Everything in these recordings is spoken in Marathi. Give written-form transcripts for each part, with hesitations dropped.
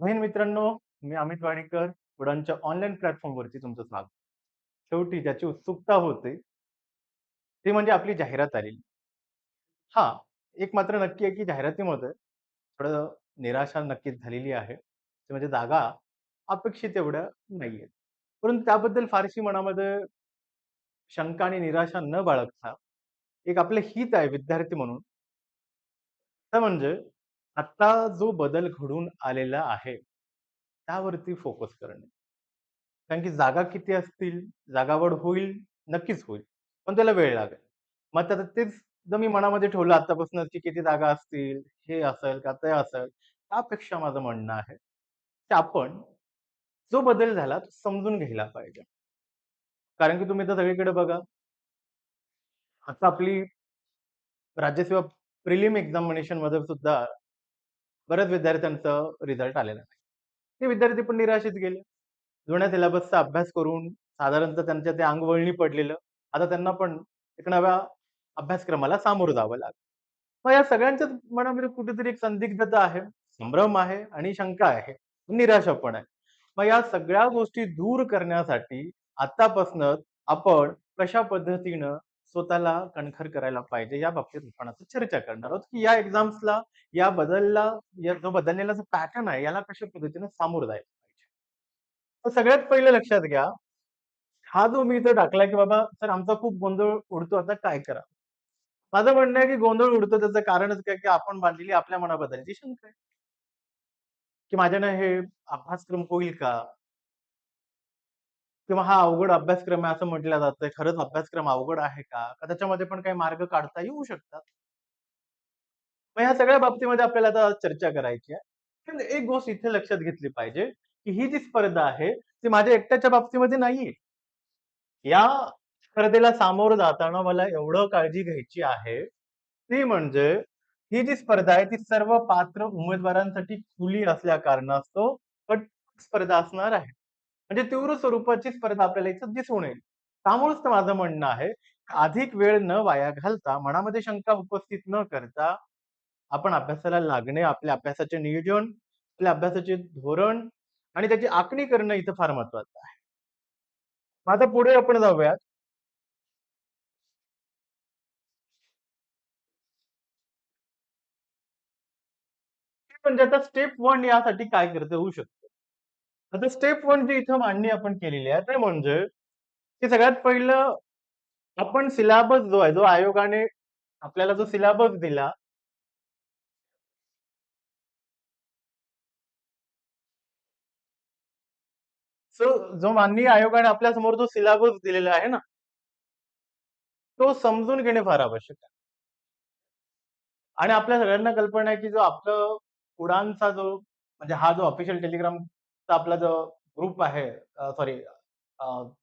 बहीण मित्रांनो, मी अमित वाडेकर, उडानच्या ऑनलाईन प्लॅटफॉर्मवरती तुमचं स्वागत. शेवटी ज्याची उत्सुकता होते, ती म्हणजे आपली जाहिरात आलेली. हां, एक मात्र नक्की आहे, की जाहिरातीमध्ये थोडं निराशा नक्कीच झालेली आहे. ते म्हणजे जागा अपेक्षित एवढ्या नाहीयेत. परंतु त्याबद्दल फारशी मनामध्ये शंका आणि निराशा न बाळगता, एक आपलं हित आहे विद्यार्थी म्हणून, तर म्हणजे आत्ता जो बदल घडून आलेला आहे, त्यावरती फोकस करणे. कारण की जागा किती असतील, जागावाढ होईल, नक्कीच होईल. पण त्याला वेळ लागेल. मग आता तेच जर मी मनामध्ये ठेवलं आत्तापासूनच की किती जागा असतील, हे असेल का ते असेल, त्यापेक्षा माझं म्हणणं आहे, की आपण जो बदल झाला तो समजून घ्यायला पाहिजे. कारण की तुम्ही तर सगळीकडे बघा, आता आपली राज्यसेवा प्रिलिम एक्झामिनेशनमध्ये सुद्धा बऱ्याच विद्यार्थ्यांचा रिझल्ट आलेला नाही. ते विद्यार्थी पण निराशेत गेले. जुन्या सिलेबसचा अभ्यास करून साधारणतः त्यांच्या ते अंगवळणी पडलेलं. आता त्यांना पण एक नव्या अभ्यासक्रमाला सामोरं जावं लागलं. मग या सगळ्यांच्याच मनामध्ये कुठेतरी एक संदिग्धता आहे, संभ्रम आहे आणि शंका आहे, निराशा पण आहे. मग या सगळ्या गोष्टी दूर करण्यासाठी आत्तापासूनच आपण कशा पद्धतीनं स्वतःला कणखर करायला पाहिजे, या बाबतीत आपण आता चर्चा करणार आहोत, की या एक्झाम्सला या बदलला या जो बदललेला जो पॅटर्न आहे, याला कशा पद्धतीने सामोरं जायला पाहिजे. तर सगळ्यात पहिलं लक्षात घ्या, हा जो मी इथं टाकलाय, की बाबा सर आमचा खूप गोंधळ उडतो, आता काय करावं? माझं म्हणणं आहे, की गोंधळ उडतो त्याचं कारणच काय, की आपण बांधलेली आपल्या मनाबद्दलची शंका आहे, की माझ्यानं हे अभ्यासक्रम होईल का? किंवा हा अवघड अभ्यासक्रम आहे असं म्हटलं जातंय. खरंच अभ्यासक्रम अवघड आहे का? का त्याच्यामध्ये पण काही मार्ग काढता येऊ शकतात? मग ह्या सगळ्या बाबतीमध्ये आपल्याला आता चर्चा करायची आहे. पण एक गोष्ट इथे लक्षात घेतली पाहिजे, की ही जी स्पर्धा आहे, ती माझ्या एकट्याच्या बाबतीमध्ये नाहीये. या स्पर्धेला सामोरं जाताना मला एवढं काळजी घ्यायची आहे, ती म्हणजे ही जी स्पर्धा आहे, ती सर्व पात्र उमेदवारांसाठी खुली असल्या कारणास्तव कट स्पर्धा असणार आहे. म्हणजे तीव्र स्वरूपाची स्पर्धा आपल्याला इथं दिसून येईल. त्यामुळेच तर माझं म्हणणं आहे, अधिक वेळ न वाया घालता, मनामध्ये शंका उपस्थित न करता आपण अभ्यासाला लागणे, आपल्या अभ्यासाचे नियोजन, आपल्या अभ्यासाचे धोरण आणि त्याची आखणी करणं इथं फार महत्वाचं आहे. मग आता पुढे आपण जाऊयात. म्हणजे आता स्टेप 1 यासाठी काय करता येऊ शकतं? आता स्टेप 1 जी इथं मांडणी आपण केलेली आहे, ते म्हणजे की सगळ्यात पहिलं आपण सिलेबस जो आहे, जो आयोगाने आपल्याला जो सिलेबस दिला, सो जो माननीय आयोगाने आपल्यासमोर जो सिलेबस दिलेला आहे ना, तो समजून घेणे फार आवश्यक आहे. आणि आपल्या सगळ्यांना कल्पना आहे, की जो आपलं उडानचा जो म्हणजे हा जो ऑफिशियल टेलिग्रामचा आपला जो ग्रुप आहे, सॉरी,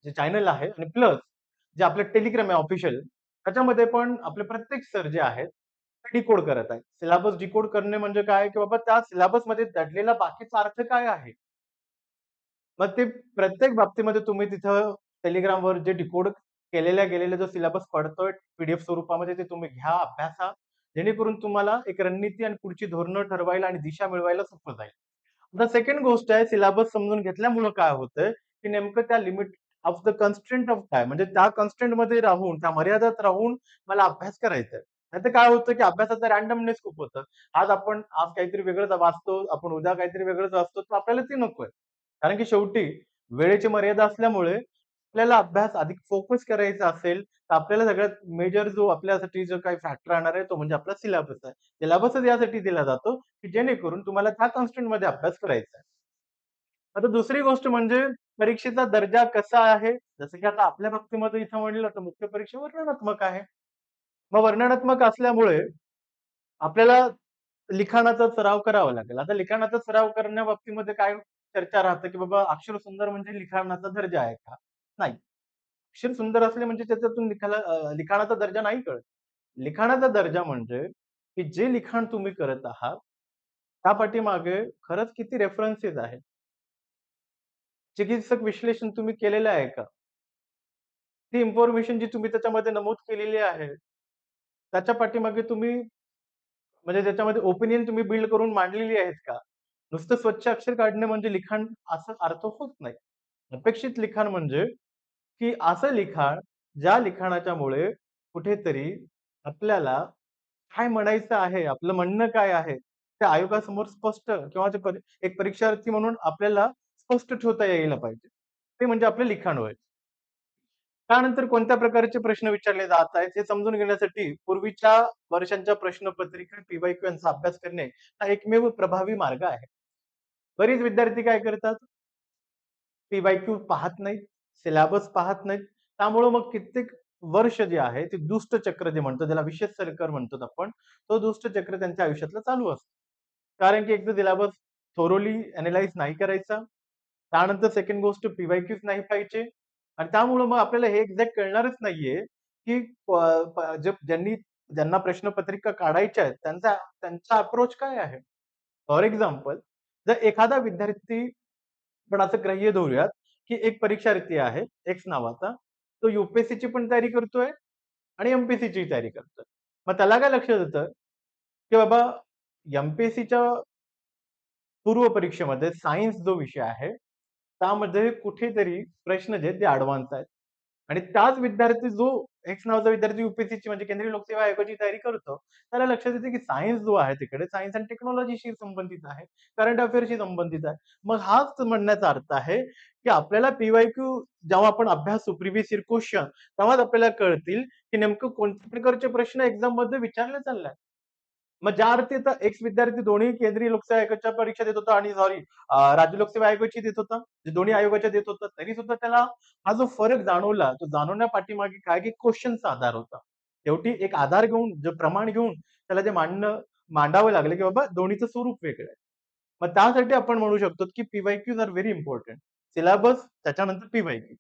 जे चॅनल आहे आणि प्लस जे आपलं टेलिग्राम आहे ऑफिशियल, त्याच्यामध्ये पण आपले प्रत्येक सर जे आहेत, ते डिकोड करत आहेत. सिलेबस डिकोड करणे म्हणजे काय, की बाबा त्या सिलेबसमध्ये दडलेला बाकीचा अर्थ काय आहे? मग ते प्रत्येक बाबतीमध्ये तुम्ही तिथं Telegramवर जे डिकोड गेलेला जो सिलेबस पडतोय पी स्वरूपामध्ये, ते तुम्ही घ्या, अभ्यासा. जेणेकरून तुम्हाला एक रणनीती आणि पुढची धोरणं ठरवायला आणि दिशा मिळवायला सोपं जाईल. आता सेकंड गोष्ट आहे, सिलेबस समजून घेतल्यामुळं काय होतंय, की नेमकं त्या limit of the constraint of काय म्हणजे त्या कन्स्ट्रेंटमध्ये राहून, त्या मर्यादेत राहून मला अभ्यास करायचा आहे. नाहीतर काय होतं, की अभ्यासाचं रँडमनेस खूप होतं. आज काहीतरी वेगळंच वाचतो, आपण उद्या काहीतरी वेगळंच वाचतो, तर आपल्याला ते नकोय. कारण की शेवटी वेळेची मर्यादा असल्यामुळे आपल्याला अभ्यास अधिक फोकस करायचा असेल, तर आपल्याला सगळ्यात मेजर जो आपल्यासाठी जो काही फॅक्टर राहणार आहे, तो म्हणजे आपला सिलेबस आहे. सिलेबसच यासाठी दिला जातो, की जेणेकरून तुम्हाला त्या कन्स्ट्रेंटमध्ये अभ्यास करायचा आहे. आता दुसरी गोष्ट म्हणजे परीक्षेचा दर्जा कसा आहे? जसं की आता आपल्या बाबतीमध्ये इथं म्हणलं तर मुख्य परीक्षा वर्णनात्मक आहे. मग वर्णनात्मक असल्यामुळे आपल्याला लिखाणाचा सराव करावा लागेल. आता लिखाणाचा सराव करण्या बाबतीमध्ये काय चर्चा राहते, की बाबा अक्षर सुंदर म्हणजे लिखाणाचा दर्जा आहे का? नाही. अक्षर सुंदर असले म्हणजे त्याच्यातून लिखाणाचा दर्जा नाही कळत. लिखाणाचा दर्जा म्हणजे, की जे लिखाण तुम्ही करत आहात, त्या पाठीमागे खरंच किती रेफरन्सेस आहेत. चिकित्सक विश्लेषण तुम्ही केलेलं आहे का? ती इन्फॉर्मेशन जी तुम्ही त्याच्यामध्ये नमूद केलेली आहे, त्याच्या पाठीमागे तुम्ही म्हणजे त्याच्यामध्ये ओपिनियन तुम्ही बिल्ड करून मांडलेली आहेत का? नुसतं स्वच्छ अक्षर काढणे म्हणजे लिखाण असा अर्थ होत नाही. अपेक्षित लिखाण म्हणजे, की असं लिखाण ज्या लिखाणाच्यामुळे कुठेतरी आपल्याला काय म्हणायचं आहे, आपलं म्हणणं काय आहे, ते आयोगासमोर स्पष्ट किंवा ते एक परीक्षार्थी म्हणून आपल्याला स्पष्ट ठेवता यायला पाहिजे. ते म्हणजे आपलं लिखाण होय. त्यानंतर कोणत्या प्रकारचे प्रश्न विचारले जात आहेत हे समजून घेण्यासाठी पूर्वीच्या वर्षांच्या प्रश्नपत्रिका पी-वाय-क्यू यांचा अभ्यास करणे हा एकमेव प्रभावी मार्ग आहे. बरेच विद्यार्थी काय करतात, पी-वाय-क्यू पाहत नाहीत, सिलेबस पाहत नाहीत. त्यामुळं मग कित्येक वर्ष जे आहे ते दुष्टचक्र जे म्हणतो ज्याला विशेष सरकार म्हणतो आपण, तो दुष्टचक्र त्यांच्या आयुष्यातलं चालू असतं. कारण की एकदा सिलेबस थोरोली अॅनलाईज नाही करायचा. त्यानंतर सेकंड गोष्ट पी-वाय-क्यूज नाही पाहिजे आणि त्यामुळं मग आपल्याला हे एक्झॅक्ट कळणारच नाहीये, की प प ज्यांना प्रश्नपत्रिका काढायच्या आहेत त्यांचा त्यांचा अप्रोच काय आहे? फॉर एक्झाम्पल जर एखादा विद्यार्थी पण असं ग्राह्य धरूयात, की एक परीक्षार्थी आहे एक्स नावाचा. तो यू-पी-एस-सीची पण तयारी करतोय आणि एम-पी-एस-सीची तयारी करतोय. मग त्याला काय लक्षात येतं, की बाबा एम-पी-एस-सीच्या पूर्व परीक्षेमध्ये सायन्स जो विषय आहे, त्यामध्ये कुठेतरी प्रश्न जे आहेत ते एडव्हान्स आहेत. आणि त्याच विद्यार्थी जो एक्स नावाचा विद्यार्थी यू-पी-एस-सीची म्हणजे केंद्रीय लोकसेवा आयोगाची तयारी करतो, त्याला लक्षात येतं की सायन्स जो आहे तिकडे सायन्स आणि टेक्नॉलॉजीशी संबंधित आहे, करंट अफेअर्सशी संबंधित आहे. मग हाच म्हणण्याचा अर्थ आहे, की आपल्याला पी-वाय-क्यू जेव्हा आपण अभ्यासू प्रिव्हियस इयर क्वेशन तेव्हाच आपल्याला कळतील, की नेमकं कोणत्या प्रकारचे प्रश्न एक्झाममध्ये विचारले चालले मग ज्या अर्थी आता एक्स विद्यार्थी दोन्ही केंद्रीय लोकसेवा आयोगाच्या परीक्षा देत होता आणि सॉरी राज्य लोकसेवा आयोगाची देत होता. जे दोन्ही आयोगाच्या देत होता, तरी सुद्धा त्याला हा जो फरक जाणवला, तो जाणवण्या पाठीमागे काय की क्वेश्चनचा आधार होता. शेवटी एक आधार घेऊन, जे प्रमाण घेऊन त्याला ते मांडावं लागलं, की बाबा दोन्हीचं स्वरूप वेगळं आहे. मग त्यासाठी आपण म्हणू शकतो, की PYQs are very important. Syllabus त्याच्यानंतर पी-वाय-क्यू.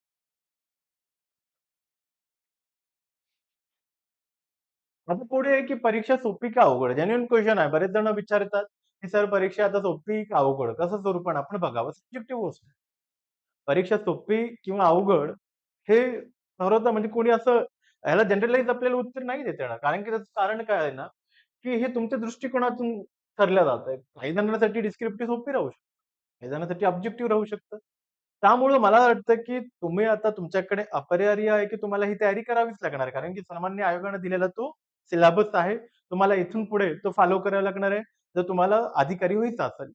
आता पुढे आहे की परीक्षा सोपी का अवघड? जेन्युइन क्वेशन आहे. बरेच जण विचारतात, की सर परीक्षा आता सोपी का अवघड? कसं स्वरूपाने आपण बघावं. सब्जेक्टिव्ह गोष्ट आहे. परीक्षा सोपी किंवा अवघड हे ठरवतं म्हणजे कोणी असं ह्याला जनरलाइज आपल्याला उत्तर नाही देता येणार. कारण की त्याचं कारण काय आहे ना, की हे तुमच्या दृष्टिकोनातून ठरलं जातंय. काही जणांसाठी डिस्क्रिप्टिव्ह सोपी राहू शकते. काही जणांसाठी ऑब्जेक्टिव्ह राहू शकतं. त्यामुळं मला वाटतं, की तुम्ही आता तुमच्याकडे अपरिहार्य आहे, की तुम्हाला ही तयारी करावीच लागणार आहे. कारण की सामान्य आयोगाने दिलेला तो सिलेबस आहे. तुम्हाला इथून पुढे तो फॉलो करावा लागणार आहे. जर तुम्हाला अधिकारी व्हायचं असेल.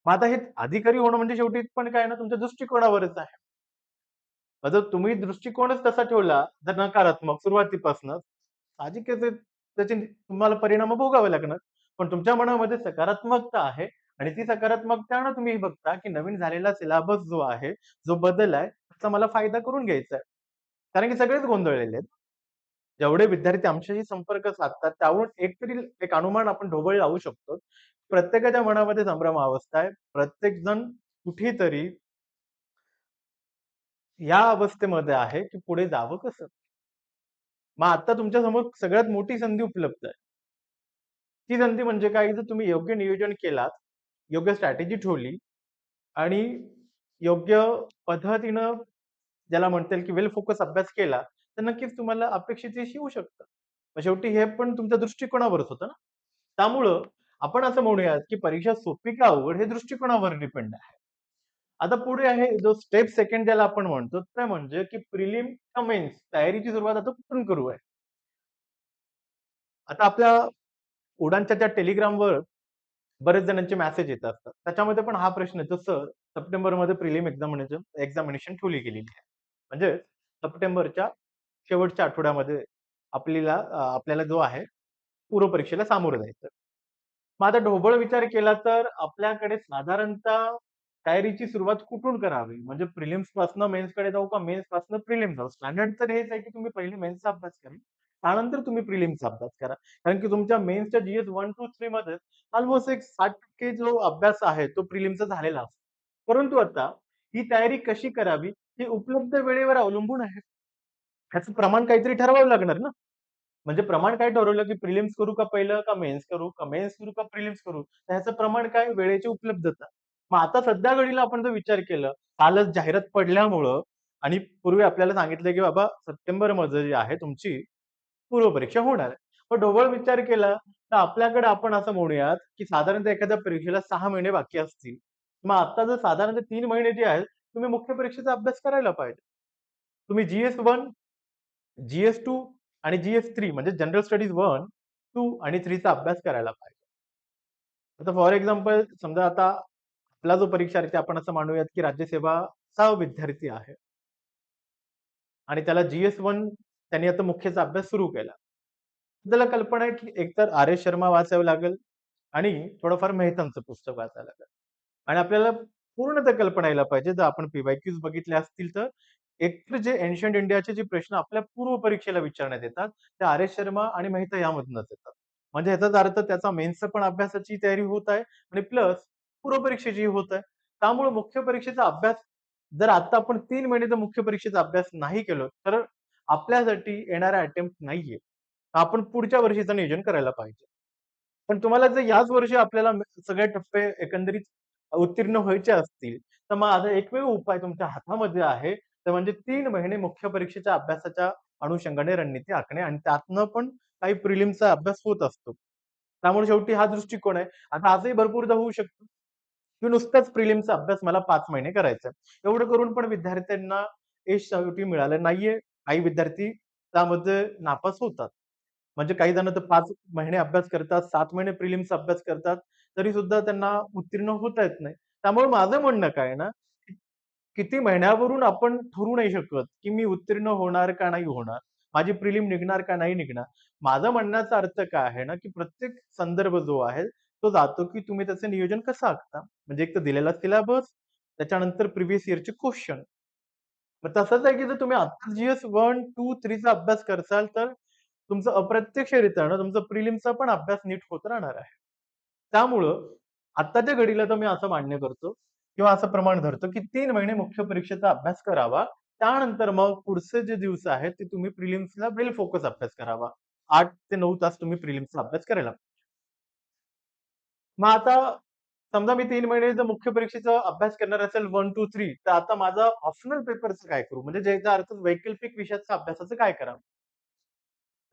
मग आता हे अधिकारी होणं म्हणजे शेवटी पण काय ना तुमच्या दृष्टिकोनावरच आहे. मग जर तुम्ही दृष्टिकोनच तसा ठेवला, जर नकारात्मक सुरुवातीपासूनच, साहजिकच आहे त्याचे तुम्हाला परिणाम भोगावे लागणार. पण तुमच्या मनामध्ये सकारात्मकता आहे आणि ती सकारात्मकता तुम्ही बघता, की नवीन झालेला सिलेबस जो आहे, जो बदल आहे, त्याचा मला फायदा करून घ्यायचा आहे. कारण की सगळेच गोंधळलेले आहेत. जेवढे विद्यार्थी आमच्याशी संपर्क साधतात, त्यावरून एकतरी एक अनुमान आपण ढोबळ लावू शकतो. प्रत्येकाच्या मनामध्ये संभ्रमावस्था आहे. प्रत्येकजण कुठेतरी या अवस्थेमध्ये आहे, की पुढे जावं कसं? मग आता तुमच्या समोर सगळ्यात मोठी संधी उपलब्ध आहे. ती संधी म्हणजे काय? जर तुम्ही योग्य नियोजन केलात, योग्य स्ट्रॅटेजी ठेवली आणि योग्य पद्धतीनं ज्याला म्हणता येईल, की वेल फोकस अभ्यास केला, तर नक्कीच तुम्हाला अपेक्षित यश येऊ शकतं. मग शेवटी हे पण तुमच्या दृष्टिकोनावरच होतं ना. त्यामुळं आपण असं म्हणूयात, की परीक्षा सोपी का अवघड हे दृष्टिकोनावर डिपेंड आहे. आता पुढे आहे जो स्टेप सेकंड ज्याला आपण म्हणतो, ते म्हणजे की प्रिलिम का मेन्स तयारीची सुरुवात आता कुठून करू आहे? आता आपल्या उडानच्या त्या Telegramवर बरेच जणांचे मेसेज येत असतात. त्याच्यामध्ये पण हा प्रश्न येतो, सर सप्टेंबरमध्ये प्रिलिम एक्झामिनेशन ठेवली गेलेली आहे. म्हणजे सप्टेंबरच्या शेवटच्या आठवड्यामध्ये आपल्याला जो आहे पूर्व परीक्षेला सामोरं जायचं. मग आता ढोबळ विचार केला तर आपल्याकडे साधारणतः तयारीची सुरुवात कुठून करावी? म्हणजे प्रिलिम्सपासनं मेन्सकडे जाऊ का मेन्सपासनं प्रिलिम्स जाऊ? स्टँडर्ड तर हेच आहे की तुम्ही पहिले मेन्सचा अभ्यास करा. त्यानंतर तुम्ही प्रिलिम्सचा अभ्यास करा. कारण की तुमच्या मेन्सच्या जी-एस 1, 2, 3 मध्ये अल्मोस्ट एक 60% जो अभ्यास आहे तो प्रिलिमचा झालेला असतो. परंतु आता ही तयारी कशी करावी हे उपलब्ध वेळेवर अवलंबून आहे. ह्याचं प्रमाण काहीतरी ठरवावं लागणार ना. म्हणजे प्रमाण काय ठरवलं, की प्रिलिम्स करू का पहिलं का मेन्स करू? का मेन्स करू का प्रिलिम्स करू? तर ह्याचं प्रमाण काय? वेळेची उपलब्धता. मग आता सध्या घडीला आपण जर विचार केला, कालच जाहिरात पडल्यामुळं आणि पूर्वी आपल्याला सांगितलं, की बाबा सप्टेंबरमध्ये जी आहे तुमची पूर्व परीक्षा होणार आहे. मग ढोबळ विचार केला, तर आपल्याकडे आपण असं म्हणूयात, की साधारणतः एखाद्या परीक्षेला 6 महिने बाकी असतील. मग आता जर साधारणतः 3 महिने जे आहेत, तुम्ही मुख्य परीक्षेचा अभ्यास करायला पाहिजे. तुम्ही GS1, GS2 आणि GS3 म्हणजे जनरल स्टडीज 1, 2 आणि 3 चा अभ्यास करायला पाहिजे. आता फॉर एक्झाम्पल समजा आता आपला जो परीक्षार्थी आपण असं मानूयात, की राज्यसेवाचा विद्यार्थी आहे आणि त्याला GS1 त्यांनी आता मुख्यचा अभ्यास सुरू केला. त्याला कल्पना आहे, की एकतर आर.एस. शर्मा वाचावं लागेल आणि थोडंफार मेहतांचं पुस्तक वाचायला लागेल. आणि आपल्याला पूर्णतः कल्पना यायला पाहिजे, जर आपण पी-वाय-क्यूज बघितले असतील तर, एकतर जे एन्शियंट इंडियाचे जे प्रश्न आपल्या पूर्व परीक्षेला विचारण्यात येतात, ते आर.एस. शर्मा आणि मेहता यामधूनच येतात. म्हणजे ह्याचाच अर्थ त्याचा मेन्सचा पण अभ्यासाची तयारी होत आहे आणि प्लस पूर्व परीक्षेचीही होत आहे. त्यामुळे मुख्य परीक्षेचा अभ्यास जर आता आपण 3 महिने जर मुख्य परीक्षेचा अभ्यास नाही केलो, तर आपल्यासाठी येणारा अटेम्प्ट नाहीये. आपण पुढच्या वर्षीचं नियोजन करायला पाहिजे. पण तुम्हाला जर याच वर्षी आपल्याला सगळे टप्पे एकंदरीत उत्तीर्ण व्हायचे असतील, तर मग आता एकमेव उपाय तुमच्या हातामध्ये आहे, ते म्हणजे 3 महिने मुख्य परीक्षेच्या अभ्यासाच्या अनुषंगाने रणनीती आखणे आणि त्यातनं पण काही प्रिलिम्सचा अभ्यास होत असतो. त्यामुळे शेवटी हा दृष्टिकोन आहे. आता असंही भरपूरदा होऊ शकतं, की नुसताच प्रिलिम्सचा अभ्यास मला 5 महिने करायचा आहे. एवढं करून पण विद्यार्थ्यांना यश शेवटी मिळालं नाहीये. काही विद्यार्थी त्यामध्ये नापास होतात. म्हणजे काही जण तर 5 महिने अभ्यास करतात, 7 महिने प्रिलिम्स अभ्यास करतात, तरी सुद्धा त्यांना उत्तीर्ण होता येत नाही. त्यामुळे माझं म्हणणं काय आहे ना, की किती महिन्यावरून आपण ठरवू नाही शकत, की मी उत्तीर्ण होणार का नाही होणार. माझी प्रिलिम निघणार का नाही निघणार. माझं म्हणण्याचा अर्थ काय आहे ना, की प्रत्येक संदर्भ जो आहे, तो जातो, की तुम्ही त्याचं नियोजन कसं आखता. म्हणजे एक तर दिलेला सिलेबस, त्याच्यानंतर प्रिव्हियस इयरचे क्वेश्चन. मग तसंच आहे, की जर तुम्ही आता GS1, 2, 3 चा अभ्यास करसाल, तर तुमचं अप्रत्यक्षरित्या ना तुमचा प्रिलिमचा पण अभ्यास नीट होत राहणार आहे. त्यामुळं आत्ताच्या घडीला तर मी असं मान्य करतो किंवा असं प्रमाण धरतो, की 3 महिने मुख्य परीक्षेचा अभ्यास करावा. त्यानंतर मग पुढचे जे दिवस आहेत, ते तुम्ही प्रिलिम्सला वेल फोकस अभ्यास करावा. 8 ते 9 तास तुम्ही प्रिलिम्सचा अभ्यास करायला. मग आता समजा मी 3 महिने जर मुख्य परीक्षेचा अभ्यास करणार असेल 1, 2, 3 तर आता माझा ऑप्शनल पेपरचं काय करू? म्हणजे ज्याचा अर्थ वैकल्पिक विषयाच्या अभ्यासाचं काय करावं?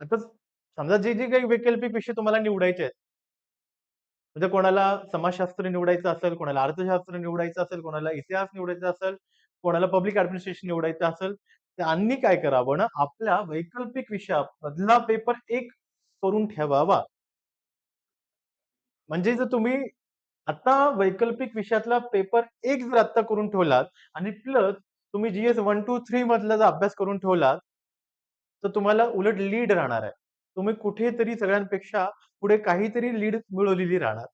आता समजा जे काही वैकल्पिक विषय तुम्हाला निवडायचे आहेत, म्हणजे कोणाला समाजशास्त्र निवडायचं असेल, कोणाला अर्थशास्त्र निवडायचं असेल, कोणाला इतिहास निवडायचा असेल, कोणाला पब्लिक ॲडमिनिस्ट्रेशन निवडायचं असेल, त्यांनी काय करावं ना, आपल्या वैकल्पिक विषयामधला पेपर 1 करून ठेवावा. म्हणजे जर तुम्ही आता वैकल्पिक विषयातला पेपर 1 जर आत्ता करून ठेवलात आणि प्लस तुम्ही GS 1, 2, 3 मधला जर अभ्यास करून ठेवलात, तर तुम्हाला उलट लीड राहणार आहे. तुम्ही कुठेतरी सगळ्यांपेक्षा पुढे काहीतरी लीड मिळवलेली राहणार.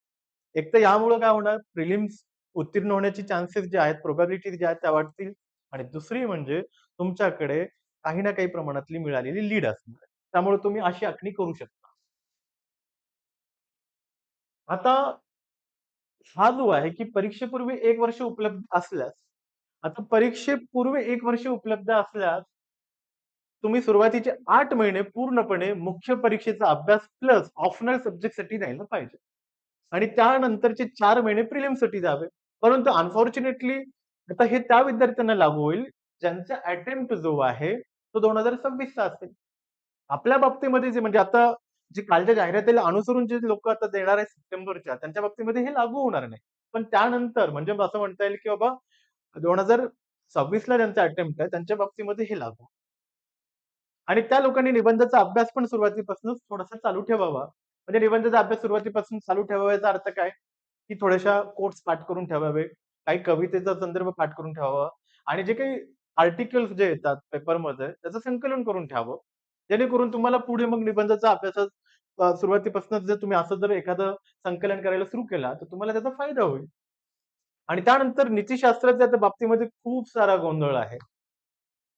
एक तर यामुळं काय होणार, प्रिलिम्स उत्तीर्ण होण्याचे चान्सेस जे आहेत, प्रोबॅबिलिटी ज्या आहेत त्या वाढतील आणि दुसरी म्हणजे तुमच्याकडे काही ना काही प्रमाणातली मिळालेली लीड असणार आहे. त्यामुळे तुम्ही अशी आखणी करू शकता. आता हा जो आहे, की परीक्षेपूर्वी 1 वर्ष उपलब्ध असल्यास, आता परीक्षेपूर्वी 1 वर्ष उपलब्ध असल्यास, तुम्ही सुरुवातीचे 8 महिने पूर्णपणे मुख्य परीक्षेचा अभ्यास प्लस ऑप्शनल सब्जेक्टसाठी द्यायला पाहिजे. आणि त्यानंतरचे 4 महिने प्रिलिम्ससाठी द्यावे. परंतु अनफॉर्च्युनेटली आता हे त्या विद्यार्थ्यांना लागू होईल, ज्यांचा अटेम्प्ट जो आहे, तो 2026 चा असेल. आपल्या बाबतीमध्ये जे म्हणजे आता जे कालच्या जाहिरातीला अनुसरून जे लोकं आता देणार आहेत सप्टेंबरच्या, त्यांच्या बाबतीमध्ये हे लागू होणार नाही. पण त्यानंतर म्हणजे असं म्हणता येईल, की बाबा 2026 ला ज्यांचा अटेम्प्ट आहे, त्यांच्या बाबतीमध्ये हे लागू. आणि त्या लोकांनी निबंधाचा अभ्यास पण सुरुवातीपासूनच थोडासा चालू ठेवावा. म्हणजे निबंधाचा अभ्यास सुरुवातीपासून चालू ठेवावा याचा अर्थ काय? की थोड्याशा कोट्स पाठ करून ठेवावे, काही कवितेचा संदर्भ पाठ करून ठेवावा आणि जे काही आर्टिकल्स जे येतात पेपरमध्ये त्याचं संकलन करून ठेवावं. जेणेकरून तुम्हाला पुढे मग निबंधाचा अभ्यासात सुरुवातीपासूनच जर तुम्ही असं जर एखादं संकलन करायला सुरू केला, तर तुम्हाला त्याचा फायदा होईल. आणि त्यानंतर नीतिशास्त्राच्या त्या बाबतीमध्ये खूप सारा गोंधळ आहे.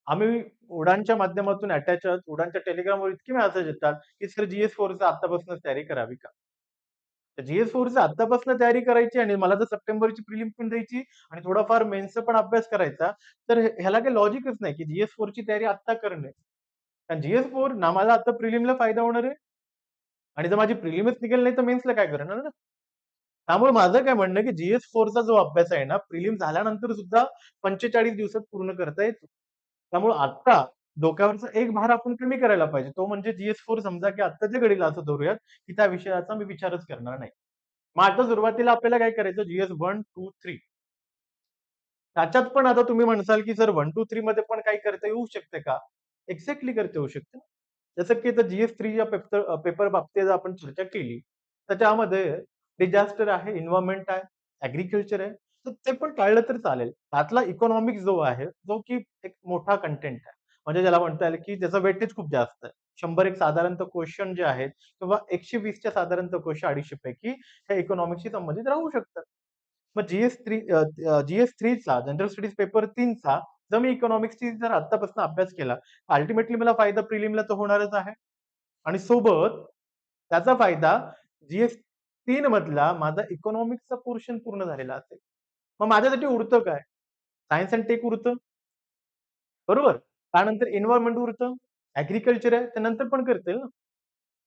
आम्ही उडानच्या माध्यमातून अटॅच आहोत. उडानच्या टेलिग्रामवर इतके मेसेज येतात, की सर GS4चं आत्तापासूनच तयारी करावी का? तर GS4चं आत्तापासून तयारी करायची आणि मला जर सप्टेंबरची प्रिलिम पण द्यायची आणि थोडाफार मेन्सचा पण अभ्यास करायचा, तर ह्याला काही लॉजिकच नाही, की GS4ची तयारी आत्ता करणे. कारण GS4 ना मला आता प्रिलिमला फायदा होणार आहे आणि जर माझी प्रिलिमच निघेल नाही, तर मेन्सला काय करणार ना? त्यामुळे माझं काय म्हणणं आहे, की GS4चा जो अभ्यास आहे ना, प्रिलिम झाल्यानंतर सुद्धा 45 दिवसात पूर्ण करता येतो. त्यामुळे आत्ता डोक्यावरचा एक भार आपण कमी करायला पाहिजे. तो म्हणजे GS4 समजा, की आत्ताच्या घडीला असं धरूयात, की त्या विषयाचा मी विचारच करणार नाही. मग आता सुरुवातीला आपल्याला काय करायचं GS1, 2, 3 त्याच्यात पण आता तुम्ही म्हणसाल, की सर 1, 2, 3 मध्ये पण काही करता येऊ शकते का? एक्झॅक्टली करता येऊ शकते. जसं की आता GS3 या पेपर बाबतीत जर आपण चर्चा केली, तर त्यामध्ये डिझास्टर आहे, एन्व्हायर्नमेंट आहे, ॲग्रीकल्चर आहे. तर ते पण टाळलं तर चालेल. त्यातला इकॉनॉमिक्स जो आहे, जो की एक मोठा कंटेंट आहे. म्हणजे ज्याला म्हणता येईल, की त्याचं वेटेज खूप जास्त आहे. 100 एक साधारणतः क्वेशन जे आहेत किंवा 120 च्या साधारणतः क्वेशन 250 पैकी हे इकॉनॉमिक्सशी संबंधित राहू शकतात. मग GS3चा जनरल स्टडीज पेपर 3चा जर मी इकॉनॉमिक्सची जर आत्तापासून अभ्यास केला, अल्टिमेटली मला फायदा प्रिलिमला तर होणारच आहे. आणि सोबत त्याचा फायदा GS3 मधला माझा इकॉनॉमिक्सचा पोर्शन पूर्ण झालेला असेल. मग माझ्यासाठी उरतं काय? सायन्स एंड टेक उरतं, बरोबर? त्यानंतर एन्व्हायर्नमेंट उरतं, ॲग्रीकल्चर आहे, त्यानंतर पण करता येईल ना.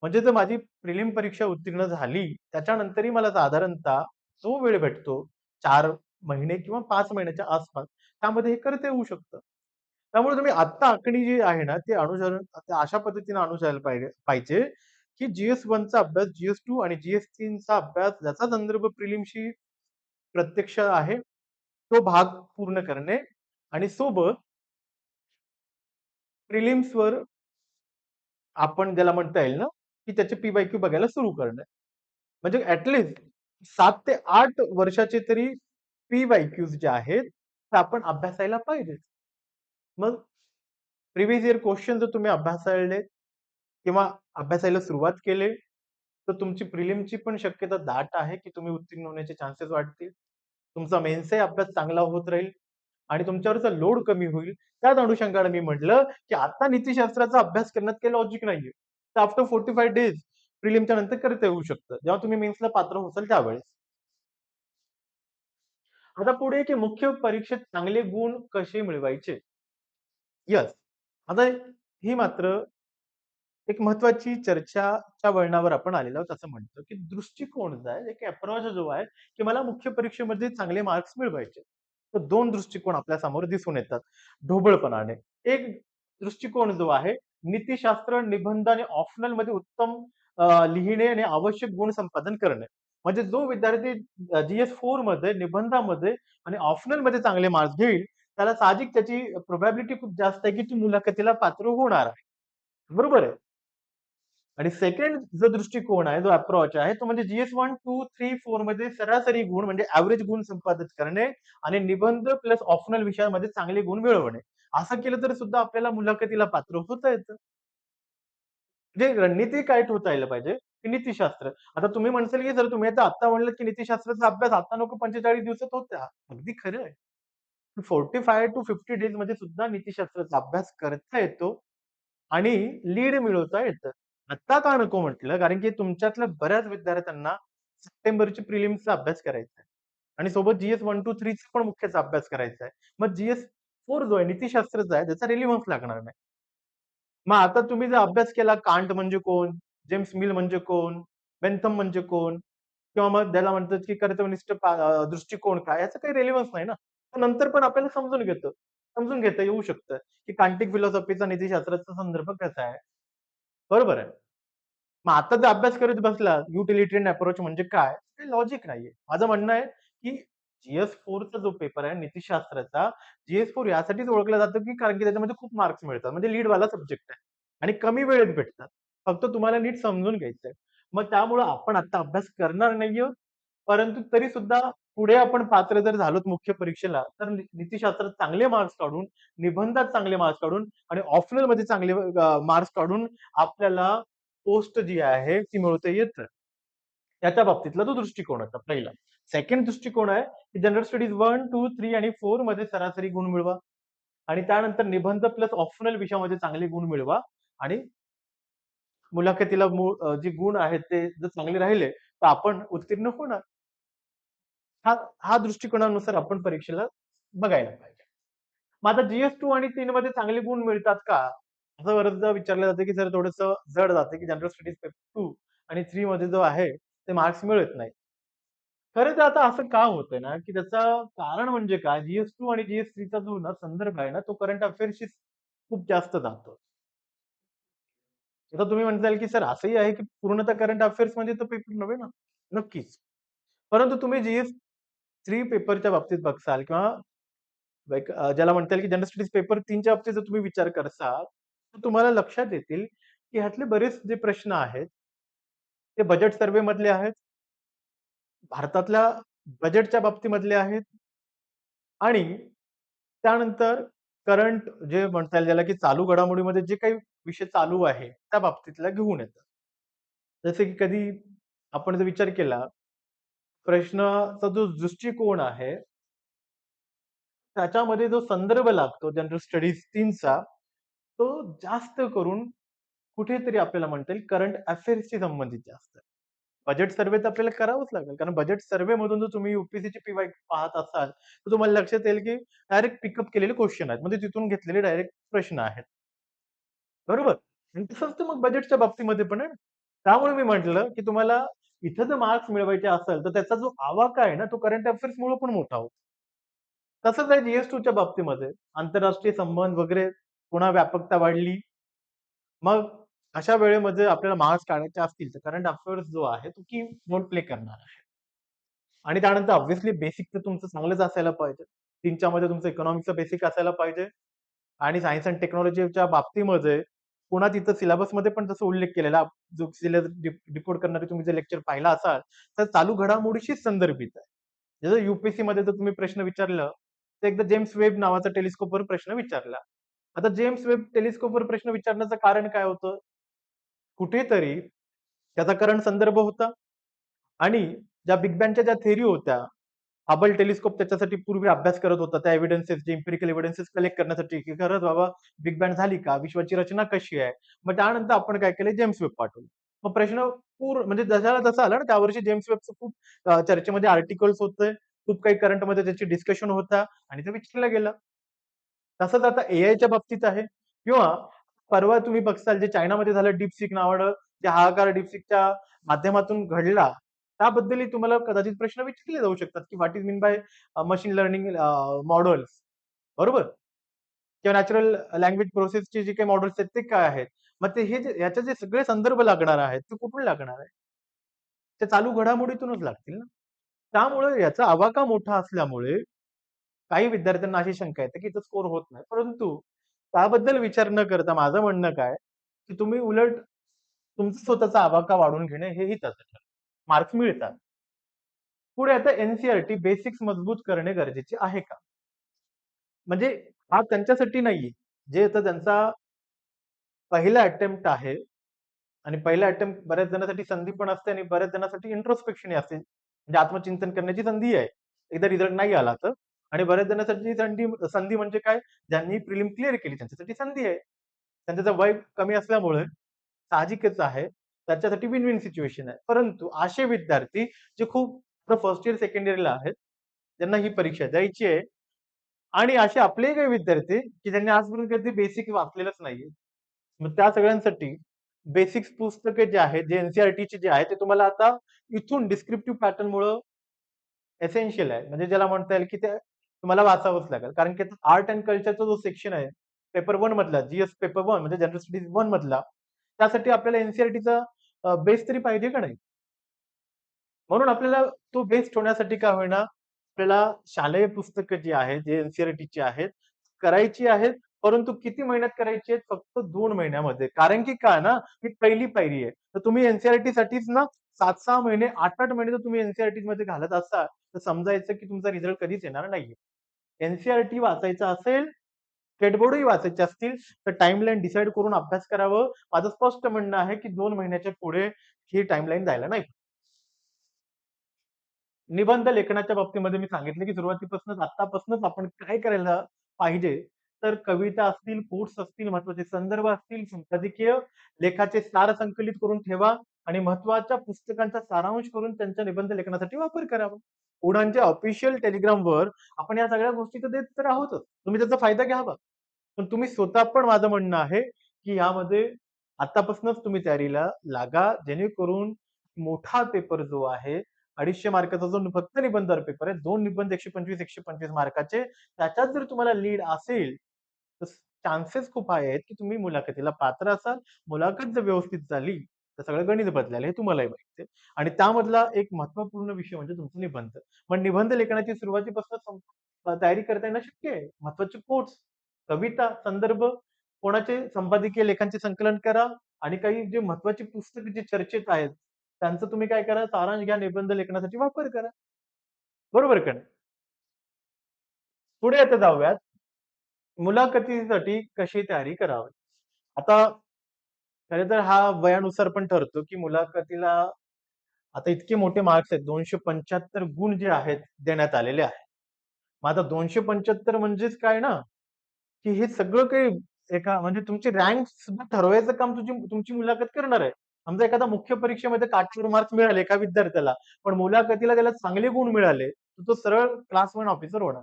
म्हणजे जर माझी प्रिलिम परीक्षा उत्तीर्ण झाली, त्याच्यानंतरही मला साधारणतः जो वेळ भेटतो 4 महिने किंवा 5 महिन्याच्या आसपास, त्यामध्ये हे करता येऊ शकतं. त्यामुळे तुम्ही आत्ता आखणी जी आहे ना, ती अनुसरण त्या अशा पद्धतीने अनुसरायला पाहिजे, की GS1 चा अभ्यास, GS2 आणि GS3 चा अभ्यास ज्याचा संदर्भ प्रिलिमशी प्रत्यक्ष आहे, तो भाग पूर्ण करणे आणि सोबत प्रिलिम्सवर आपण ज्याला म्हणता येईल ना, की त्याचे पी-वाय-क्यू बघायला सुरू करणं. म्हणजे ॲट लीस्ट 7 ते 8 वर्षाचे तरी पी-वाय-क्यूज जे आहेत, ते आपण अभ्यासायला पाहिजेत. मग प्रिव्हियस इयर क्वेश्चन जर तुम्ही अभ्यासायले किंवा अभ्यासायला सुरुवात केले, तर तुमची प्रिलिमची पण शक्यता दाट आहे, की तुम्ही उत्तीर्ण होण्याचे चान्सेस वाढतील. तुमचा मेन्सचाही अभ्यास चांगला होत राहील आणि तुमच्यावरचा लोड कमी होईल. त्याच अनुषंगाने मी म्हटलं, की आता नीतिशास्त्राचा अभ्यास करण्यात काही लॉजिक नाहीये. तर आफ्टर 45 डेज प्रिलिमच्या नंतर करता येऊ शकतं. जेव्हा तुम्ही मेन्सला पात्र होसाल त्यावेळेस. आता पुढे की मुख्य परीक्षेत चांगले गुण कसे मिळवायचे? येस. आता ही मात्र एक महत्त्वाची चर्चाच्या वळणावर आपण आलेलो आहोत असं म्हणतो, की दृष्टिकोन जो आहे, एक अप्रोच जो आहे, की मला मुख्य परीक्षेमध्ये चांगले मार्क्स मिळवायचे. तर 2 दृष्टिकोन आपल्या समोर दिसून येतात ढोबळपणाने. एक दृष्टिकोन जो आहे, नीतिशास्त्र, निबंध आणि ऑप्शनलमध्ये उत्तम लिहिणे आणि आवश्यक गुण संपादन करणे. म्हणजे जो विद्यार्थी GS4 मध्ये, निबंधामध्ये आणि ऑप्शनलमध्ये चांगले मार्क्स घेईल, त्याला साहजिक त्याची प्रोबॅबिलिटी खूप जास्त आहे, की तो मुलाखतीला पात्र होणार आहे. बरोबर आहे? आणि सेकंड जो दृष्टिकोन आहे, जो अप्रोच आहे, तो म्हणजे GS1, 2, 3, 4 मध्ये सरासरी गुण म्हणजे एव्हरेज गुण संपादित करणे आणि निबंध प्लस ऑप्शनल विषयामध्ये चांगले गुण मिळवणे. असं केलं तर सुद्धा आपल्याला मुलाखतीला पात्र होता येतं. म्हणजे रणनीती काय ठेवता यायला पाहिजे, की नीतिशास्त्र. आता तुम्ही म्हणसाल, की जर तुम्ही आता म्हणलात, की नीतिशास्त्राचा अभ्यास आता नको 45 दिवसात होता. अगदी खरं आहे. 45 टू 50 डेज मध्ये सुद्धा नीतिशास्त्राचा अभ्यास करता येतो आणि लीड मिळवता येतं. आत्ता का नको म्हटलं, कारण की तुमच्यातल्या बऱ्याच विद्यार्थ्यांना सप्टेंबरची प्रिलिम्सचा अभ्यास करायचा आहे आणि सोबत GS1, 2, 3 चा पण मुख्यचा अभ्यास करायचा आहे. मग GS4 जो आहे नीतिशास्त्राचा आहे, त्याचा रिलेव्हन्स लागणार नाही. मग आता तुम्ही जर अभ्यास केला कांट म्हणजे कोण? जेम्स मिल म्हणजे कोण? बेंथम म्हणजे कोण? किंवा मग त्याला म्हणतात की कर्तव्यनिष्ठ दृष्टिकोन काय? याचा काही रिलेव्हन्स नाही ना. तर नंतर पण आपल्याला समजून घेता येऊ शकतं, की कांटिक फिलॉसॉफीचा नीतिशास्त्राचा संदर्भ कसा आहे. बरोबर आहे. मग आता जर अभ्यास करत बसला, युटिलिटरियन अप्रोच म्हणजे काय? काही लॉजिक नाहीये. माझं म्हणणं आहे, की GS4 चा जो पेपर आहे नीतिशास्त्राचा, GS4 यासाठीच ओळखला जातो, की कारण की त्याच्यामध्ये खूप मार्क्स मिळतात. म्हणजे लीडवाला सब्जेक्ट आहे आणि कमी वेळेत भेटतात. फक्त तुम्हाला नीट समजून घ्यायचंय. मग त्यामुळं आपण आता अभ्यास करणार नाही आहोत. परंतु तरी सुद्धा पुढे आपण पात्र जर झालोत मुख्य परीक्षेला, तर नीतिशास्त्रात चांगले मार्क्स काढून, निबंधात चांगले मार्क्स काढून आणि ऑप्शनलमध्ये चांगले मार्क्स काढून आपल्याला पोस्ट जी आहे ती मिळवता येतं. त्याच्या बाबतीतला तो दृष्टिकोन होता पहिला. सेकंड दृष्टिकोन आहे, की जनरल स्टडीज 1, 2, 3 आणि 4 मध्ये सरासरी गुण मिळवा आणि त्यानंतर निबंध प्लस ऑप्शनल विषयामध्ये चांगले गुण मिळवा आणि मुलाखतीला जे गुण आहेत ते जर चांगले राहिले, तर आपण उत्तीर्ण होणार. हा हा दृष्टिकोनानुसार आपण परीक्षेला बघायला पाहिजे. मग आता GS2 आणि 3 मध्ये चांगले गुण मिळतात का? असं बरेचदा विचारलं जातं, की सर थोडंसं जड जातं, की जनरल स्टडीज पेपर 2 आणि 3 मध्ये जो आहे ते मार्क्स मिळत नाही. खरं तर आता असं का होतंय ना, की त्याचं कारण म्हणजे काय? GS2 आणि GS3 चा जो ना संदर्भ आहे ना, तो करंट अफेअर्सशी खूप जास्त जातं. आता तुम्ही म्हणताल, की सर असंही आहे, की पूर्णतः करंट अफेअर्स म्हणजे तो पेपर नव्हे ना. नक्कीच. परंतु तुम्ही जीएस-3 पेपरच्या बाबतीत बघसाल किंवा लाइक ज्याला म्हणता येईल, की जनरल स्टडीज पेपर 3च्या बाबतीत जर तुम्ही विचार करसाल, तर तुम्हाला लक्षात येतील, की ह्यातले बरेच जे प्रश्न आहेत, ते बजेट सर्व्हे मधले आहेत, भारतातल्या बजेटच्या बाबतीमधले आहेत आणि त्यानंतर करंट जे म्हणता येईल ज्याला, की चालू घडामोडीमध्ये जे काही विषय चालू आहे, त्या बाबतीतला घेऊन येतात. जसे की कधी आपण जर विचार केला, प्रश्नाचा जो दृष्टिकोन आहे, त्याच्यामध्ये जो संदर्भ लागतो जनरल स्टडीज 3चा, तो जास्त करून कुठेतरी आपल्याला म्हणता येईल करंट अफेअर्सशी संबंधित जास्त आहे. बजेट सर्व्हे तर आपल्याला करावंच लागेल. कारण बजेट सर्व्हेमधून जर तुम्ही यूपीएससीची पी-वाय पाहत असाल, तर तुम्हाला लक्षात येईल की डायरेक्ट पिकअप केलेले क्वेश्चन आहेत. म्हणजे तिथून घेतलेले डायरेक्ट प्रश्न आहेत. बरोबर? आणि तसंच तर मग बजेटच्या बाबतीमध्ये पण आहे ना. त्यामुळे मी म्हटलं, की तुम्हाला इथं जर मार्क्स मिळवायचे असेल, तर त्याचा जो आवाका आहे ना, तो करंट अफेअर्समुळे पण मोठा होतो. तसंच आहे जीएस-2च्या बाबतीमध्ये. आंतरराष्ट्रीय संबंध वगैरे पुन्हा व्यापकता वाढली. मग अशा वेळेमध्ये आपल्याला मार्क्स काढायचे असतील, तर करंट अफेअर्स जो आहे, तो की रोल प्ले करणार आहे. आणि त्यानंतर ऑब्व्हियसली बेसिक तर तुमचं चांगलंच असायला पाहिजे. 3च्या मध्ये तुमचं इकॉनॉमिक्सचं बेसिक असायला पाहिजे आणि सायन्स एंड टेक्नॉलॉजीच्या बाबतीमध्ये पुन्हा तिथं सिलेबसमध्ये पण जसं उल्लेख केलेला, जो सिलेबस डिकोड करणारे तुम्ही जर लेक्चर पाहिला असाल, तर चालू घडामोडीशीच संदर्भित आहे. जसं यूपीएससीमध्ये जर तुम्ही प्रश्न विचारलं, तर एकदा जेम्स वेब नावाचा टेलिस्कोपवर प्रश्न विचारला. आता जेम्स वेब टेलिस्कोपवर प्रश्न विचारण्याचं कारण काय होतं? कुठेतरी त्याचा करंट संदर्भ होता आणि ज्या बिग बँगच्या ज्या थेअरी होत्या, हबल टेलिस्कोप त्याच्यासाठी पूर्वी अभ्यास करत होता. त्या एव्हिडन्सेस जे इम्पिरिकल एव्हिडन्सेस कलेक्ट करण्यासाठी, की खरंच बाबा बिग बँग झाली का? विश्वाची रचना कशी आहे? मग त्यानंतर आपण काय केलं जेम्स वेब पाठवलं. मग प्रश्न म्हणजे जसाला तसा आला ना त्यावर्षी जेम्स वेबचं खूप चर्चेमध्ये आर्टिकल्स होते. खूप काही करंटमध्ये त्याची डिस्कशन होता आणि ते विचारलं गेलं. तसंच आता एआयच्या बाबतीत आहे किंवा परवा तुम्ही बघसाल जे चायनामध्ये झालं DeepSeek नावानं जे हाहाकार DeepSeekच्या माध्यमातून घडला, त्याबद्दलही तुम्हाला कदाचित प्रश्न विचारले जाऊ शकतात, की what is mean by machine learning models बरोबर? किंवा नॅचरल लँग्वेज प्रोसेसचे जे काही मॉडेल्स आहेत ते काय आहेत? मग ते हे जे याचे जे सगळे संदर्भ लागणार आहेत, ते कुठून लागणार आहे? ते चालू घडामोडीतूनच लागतील ना. त्यामुळे याचा आवाका मोठा असल्यामुळे काही विद्यार्थ्यांना अशी शंका येते, की इथं स्कोर होत नाही. परंतु त्याबद्दल विचार न करता माझं म्हणणं काय, की तुम्ही उलट तुमचा स्वतःचा आवाका वाढवून घेणे हेही त्याचं ठरतं. मार्क्स मिळतात. पुढे आता एन बेसिक्स मजबूत करणे गरजेचे आहे का? म्हणजे हा त्यांच्यासाठी नाहीये. जे आता त्यांचा पहिला अटेम्प्ट आहे आणि पहिला अटेम्प्ट बऱ्याच जणांसाठी संधी पण असते आणि बऱ्याच जणांसाठी इंट्रोस्पेक्शन असते. म्हणजे आत्मचिंतन करण्याची संधी आहे. एकदा रिझल्ट नाही आला तर आणि बऱ्याच जणांसाठी संधी संधी म्हणजे काय? ज्यांनी प्रिलिम क्लिअर केली त्यांच्यासाठी संधी आहे. त्यांचं वय कमी असल्यामुळे साहजिकच आहे. त्याच्यासाठी विन विन सिच्युएशन आहे. परंतु असे विद्यार्थी जे खूप फर्स्ट इयर, सेकंड इयरला आहेत, त्यांना ही परीक्षा द्यायची आहे आणि असे आपलेही काही विद्यार्थी, की ज्यांनी आजपर्यंत कधी बेसिक वाचलेलंच नाहीये. मग त्या सगळ्यांसाठी बेसिक्स पुस्तके जे आहेत, जे एन-सी-ई-आर-टीचे जे आहे, ते तुम्हाला आता इथून डिस्क्रिप्टिव्ह पॅटर्नमुळं एसेन्शियल आहे. म्हणजे ज्याला म्हणता येईल, की ते तुम्हाला वाचावंच लागेल. कारण की आर्ट एंड कल्चरचा जो सेक्शन आहे, पेपर 1 मधला, जीएस पेपर 1 म्हणजे जनरल स्टडीज 1 मधला, त्यासाठी आपल्याला एन-सी-ई-आर-टीचा बेस तरी पाहिजे का नाही? म्हणून आपल्याला तो बेस ठेवण्यासाठी काय होईना, आपल्याला शालेय पुस्तकं जी आहेत, जे एन-सी-ई-आर-टीची आहेत, करायची आहेत. परंतु किती महिन्यात करायची आहेत? फक्त 2 महिन्यामध्ये. कारण की काय ना, ही पहिली पायरी आहे. तर तुम्ही एन-सी-ई-आर-टीसाठीच ना 7-6 महिने, 8-8 महिने जर तुम्ही एन-सी-ई-आर-टीमध्ये घालत असाल, तर समजायचं की तुमचा रिझल्ट कधीच येणार नाहीये. एन-सी-ई-आर-टी वाचायचं असेल, स्टेट बोर्डही वाचायचे असतील, तर टाईमलाईन डिसाईड करून अभ्यास करावं. माझं स्पष्ट म्हणणं आहे, की 2 महिन्याच्या पुढे ही टाईमलाईन जायला नाही. निबंध लेखनाच्या बाबतीमध्ये मी सांगितलं, की सुरुवातीपासूनच आत्तापासूनच आपण काय करायला पाहिजे, तर कविता असतील, कोट्स असतील, महत्त्वाचे संदर्भ असतील, संपादकीय लेखाचे सार संकलित करून ठेवा आणि महत्त्वाच्या पुस्तकांचा सारांश करून त्यांच्या निबंध लेखनासाठी वापर करावा. उडानच्या ऑफिशियल टेलिग्रामवर आपण या सगळ्या गोष्टी तर देत तर आहोतच. तुम्ही त्याचा फायदा घ्यावा. पण तुम्ही स्वतः पण माझं म्हणणं आहे, की यामध्ये आत्तापासूनच तुम्ही तयारीला लागा, जेणेकरून मोठा पेपर जो आहे 250 मार्काचा जो फक्त निबंधावर पेपर आहे, 2 निबंध 125 मार्काचे, त्याच्यात जर तुम्हाला लीड असेल, तर चान्सेस खूप हाय आहेत, की तुम्ही मुलाखतीला पात्र असाल. मुलाखत जर व्यवस्थित झाली, तर सगळं गणित बदलेल हे तुम्हालाही माहिती आहे. आणि त्यामधला एक महत्त्वपूर्ण विषय म्हणजे तुमचा निबंध. मग निबंध लेखनाची सुरुवातीपासून तयारी करता येणं शक्य आहे. महत्त्वाचे कोट्स, कविता, संदर्भ, कोणाचे संपादकीय लेखांचे संकलन करा आणि काही जे महत्त्वाची पुस्तकं जे चर्चेत आहेत, त्यांचं तुम्ही काय करा, सारांश घ्या, निबंध लेखनासाठी वापर करा. बरोबर का नाही? पुढे आता जाऊयात, मुलाखतीसाठी कशी तयारी करावी? आता खरं तर हा वयानुसार पण ठरतो, की मुलाखतीला आता इतके मोठे मार्क्स आहेत. 275 गुण जे आहेत देण्यात आलेले आहेत. मग आता 275 म्हणजेच काय ना, की हे सगळं काही एका म्हणजे तुमची रँक सुद्धा ठरवायचं काम तुमची मुलाखत करणार आहे. समजा एखादा मुख्य परीक्षेमध्ये काठोर मार्क्स मिळाले एका विद्यार्थ्याला, पण मुलाखतीला त्याला चांगले गुण मिळाले, तर तो सरळ क्लास 1 ऑफिसर होणार.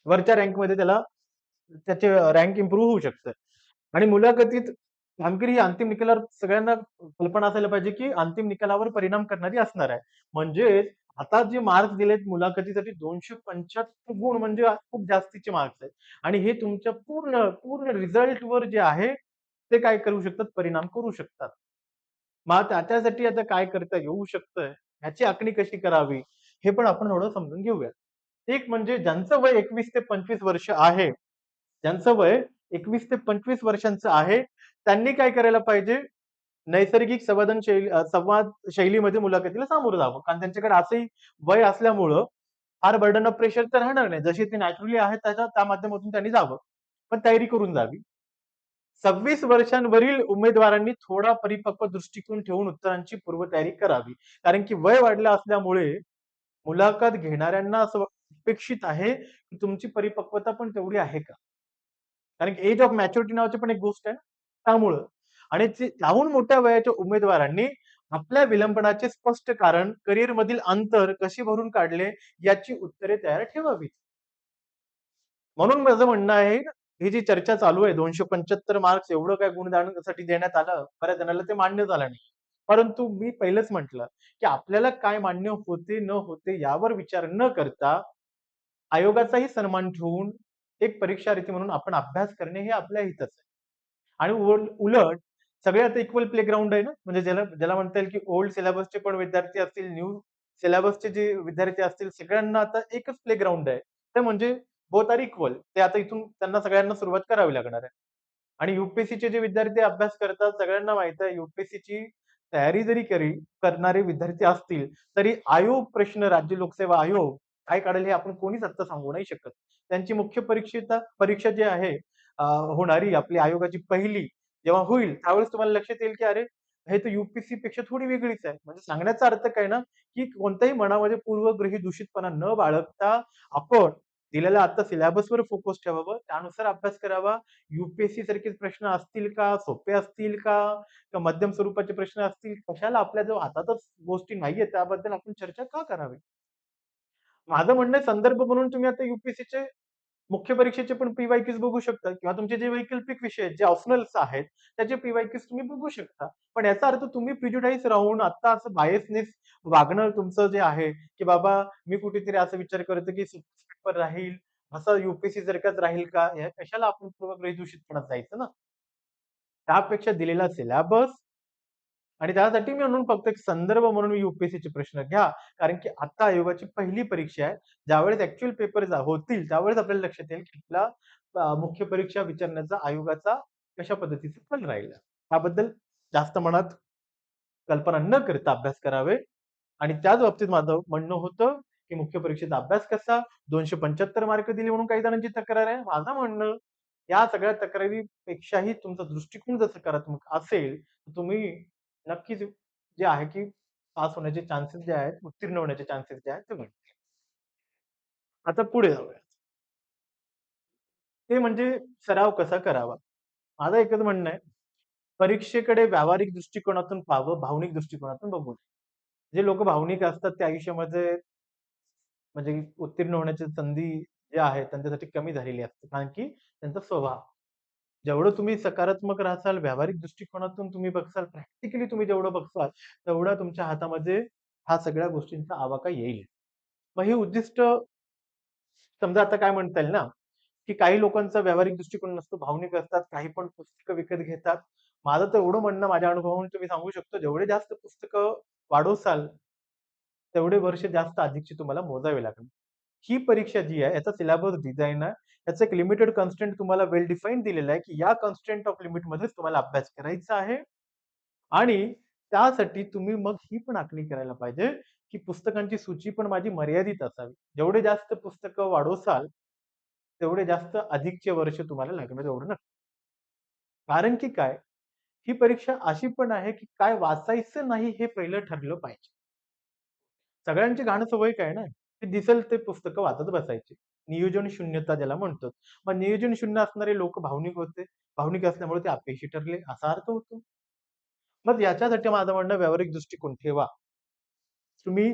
वरच्या रँकमध्ये त्याला त्याचे रँक इम्प्रूव्ह होऊ शकतं. आणि मुलाखतीत कामगिरी ही अंतिम निकालावर सगळ्यांना कल्पना असायला पाहिजे, की अंतिम निकालावर परिणाम करणारी असणार आहे. म्हणजेच आता जे मार्क्स दिलेत मुलाखतीसाठी 275 गुण म्हणजे खूप जास्तीचे मार्क्स आहेत. आणि हे तुमच्या पूर्ण रिझल्टवर जे आहे, ते काय करू शकतात, परिणाम करू शकतात. मग त्याच्यासाठी आता काय करता येऊ शकतं, ह्याची आखणी कशी करावी, हे पण आपण थोडं समजून घेऊया. एक म्हणजे ज्यांचं वय 21 ते 25 वर्ष आहे, ज्यांचं वय 21 ते 25 वर्षांचं आहे, त्यांनी काय करायला पाहिजे, नैसर्गिक संवाद शैलीमध्ये मुलाखतीला सामोरं जावं. कारण त्यांच्याकडे असंही वय असल्यामुळं फार बर्डन ऑफ प्रेशर तर राहणार नाही. जसे ते नॅचरली आहेत त्या माध्यमातून त्यांनी जावं. पण तयारी करून जावी. 26 वर्षांवरील उमेदवारांनी थोडा परिपक्व दृष्टिकोन ठेवून उत्तरांची पूर्वतयारी करावी. कारण की वय वाढलं असल्यामुळे मुलाखत घेणाऱ्यांना असं अपेक्षित आहे, की तुमची परिपक्वता पण तेवढी आहे का? कारण की एज ऑफ मॅच्युरिटी नावाची पण एक गोष्ट आहे ना, त्यामुळं. आणि ते त्याहून मोठ्या वयाच्या उमेदवारांनी आपल्या विलंबनाचे स्पष्ट कारण, करिअरमधील अंतर कसे भरून काढले, याची उत्तरे तयार ठेवावीत. म्हणून माझं म्हणणं आहे, ही जी चर्चा चालू आहे 275 मार्क्स एवढं काय गुणदानासाठी देण्यात आलं, बऱ्याच जणांना ते मान्य झालं नाही. परंतु मी पहिलंच म्हटलं, की आपल्याला काय मान्य होते, न होते यावर विचार न करता, आयोगाचाही सन्मान ठेवून एक परीक्षार्थी म्हणून आपण अभ्यास करणे हे आपल्या हितच आहे. आणि उलट सगळे आता इक्वल प्लेग्राऊंड आहे ना, म्हणजे ज्याला ज्याला म्हणता येईल, की ओल्ड सिलेबसचे पण विद्यार्थी असतील, न्यू सिलेबसचे जे विद्यार्थी असतील, सगळ्यांना आता एकच प्लेग्राऊंड आहे. ते म्हणजे बोथ आर इक्वल. ते आता इथून त्यांना सगळ्यांना सुरुवात करावी लागणार आहे. आणि यूपीएससीचे जे विद्यार्थी अभ्यास करतात, सगळ्यांना माहीत आहे यूपीएससीची तयारी जरी करणारे विद्यार्थी असतील, तरी प्रश्न राज्य लोकसेवा आयोग काय काढेल हे आपण कोणीच आत्ता सांगू नाही शकत. त्यांची मुख्य परीक्षा जी आहे होणारी आपली आयोगाची पहिली जेव्हा होईल, त्यावेळेस तुम्हाला लक्षात येईल, की अरे, हे तर यूपीएससी पेक्षा थोडी वेगळीच आहे. म्हणजे सांगण्याचा अर्थ काय ना, की कोणत्याही मनामध्ये पूर्वग्रही दूषितपणा न बाळगता आपण दिलेल्या आता सिलेबसवर फोकस ठेवावं, त्यानुसार अभ्यास करावा. यूपीएससी सारखेच प्रश्न असतील का? सोपे असतील का? का मध्यम स्वरूपाचे प्रश्न असतील? कशाला आपल्या जो हातातच गोष्टी नाहीयेत त्याबद्दल आपण चर्चा का करावी? माझं म्हणणं आहे संदर्भ म्हणून तुम्ही आता यूपीएससीचे मुख्य परीक्षेचे पण पी-वाय-क्यूज बघू शकता किंवा तुमचे जे वैकल्पिक विषय आहेत, जे ऑप्शनल्स आहेत, त्याचे पी-वाय-क्यूज तुम्ही बघू शकता. पण याचा अर्थ तुम्ही प्रिज्युडाइज राहून आता असं बायसनेस वागणं तुमचं जे आहे, की बाबा मी कुठेतरी असा विचार करतो, की पेपर राहील, असं यूपीएससी सारखाच राहील का? या कशाला आपण पूर्वग्रही दूषितपणात जायचं ना? त्यापेक्षा दिलेला सिलेबस आणि त्यासाठी मी म्हणून फक्त एक संदर्भ म्हणून यूपीएससीचे प्रश्न घ्या. कारण की आता आयोगाची पहिली परीक्षा आहे. ज्यावेळेस ॲक्चुअल पेपर होतील, त्यावेळेस आपल्याला लक्षात येईल की आपला मुख्य परीक्षा विचारण्याचा आयोगाचा कशा पद्धतीचा कल राहिला. त्याबद्दल जास्त मनात कल्पना न करता अभ्यास करावे आणि त्याच बाबतीत माझं म्हणणं होतं, की मुख्य परीक्षेचा अभ्यास कसा 275 मार्क दिले म्हणून काही जणांची तक्रार आहे. माझं म्हणणं, या सगळ्या तक्रारीपेक्षाही तुमचा दृष्टिकोन जर सकारात्मक असेल, तर तुम्ही नक्कीच जे आहे, की पास होण्याचे चान्सेस जे आहेत, उत्तीर्ण होण्याचे चान्सेस जे आहेत ते वाढतील. आता पुढे जाऊया. ते म्हणजे सराव कसा करावा? माझं एकच म्हणणं आहे, परीक्षेकडे व्यावहारिक दृष्टिकोनातून पाहावं, भावनिक दृष्टिकोनातून बघू नये. जे लोकं भावनिक असतात ते आयुष्यामध्ये म्हणजे उत्तीर्ण होण्याची संधी जी आहे त्यांच्यासाठी कमी झालेली असते. कारण की त्यांचा स्वभाव. जेवढं तुम्ही सकारात्मक राहसाल, व्यावहारिक दृष्टिकोनातून तुम्ही बघसाल, प्रॅक्टिकली तुम्ही जेवढं बघसाल, तेवढा तुमच्या हातामध्ये ह्या सगळ्या गोष्टींचा आवाका येईल. मग हे उद्दिष्ट समजा आता काय म्हणता येईल ना, की काही लोकांचा व्यावहारिक दृष्टिकोन नसतो, भावनिक असतात, काही पण पुस्तकं विकत घेतात. माझं तर एवढं म्हणणं माझ्या अनुभवावरून तुम्ही सांगू शकतो, जेवढे जास्त पुस्तकं वाढवसाल, तेवढे वर्ष जास्त अधिकचे तुम्हाला मोजावे लागणार. ही परीक्षा जी आहे, याचा सिलेबस डिझाइन आहे. याचं एक लिमिटेड कन्स्ट्रेंट तुम्हाला वेल डिफाईन्ड दिलेलं आहे, की या कन्स्ट्रेंट ऑफ लिमिटमध्येच तुम्हाला अभ्यास करायचा आहे आणि त्यासाठी तुम्ही मग ही पण आखणी करायला पाहिजे, की पुस्तकांची सूची पण माझी मर्यादित असावी. जेवढे जास्त पुस्तकं वाढवसाल, तेवढे जास्त अधिकचे वर्ष तुम्हाला लागणार एवढं नक्की. कारण की काय, ही परीक्षा अशी पण आहे, की काय वाचायचं नाही हे पहिलं ठरलं पाहिजे. सगळ्यांची घाण सवय काय ना, की दिसेल ते पुस्तकं वाचत बसायची. नियोजन शून्यता ज्याला म्हणतो. मग नियोजन शून्य असणारे लोक भावनिक होते. भावनिक असल्यामुळे ते अपयशी ठरले, असा अर्थ होतो. मग याच्यासाठी माझं म्हणणं व्यावहारिक दृष्टिकोन ठेवा. तुम्ही